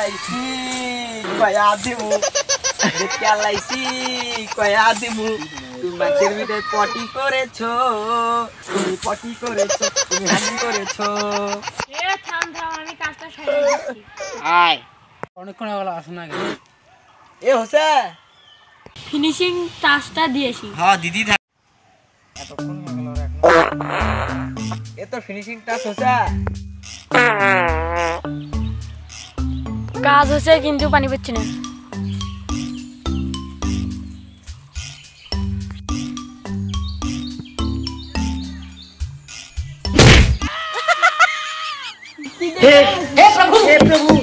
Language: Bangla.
লাইছি কয়া দিমু দেখে লাইছি কয়া দিমু তুমি মাছের ভিতরে পটি করেছো তুমি পটি করেছো তুমি হানি করেছো এ থাম থাম আমি কাজটা সেরে দিচ্ছি আয় অনেকক্ষণ হলো আসো না কেন? এ হোসেন ফিনিশিং টাচটা দিয়েছি হ্যাঁ দিদি থাক এতক্ষণ হয়ে গেল এখনো এ তো ফিনিশিং টাচ হোসেন কাজ হচ্ছে কিন্তু পানি পড়ছে না हे प्रभु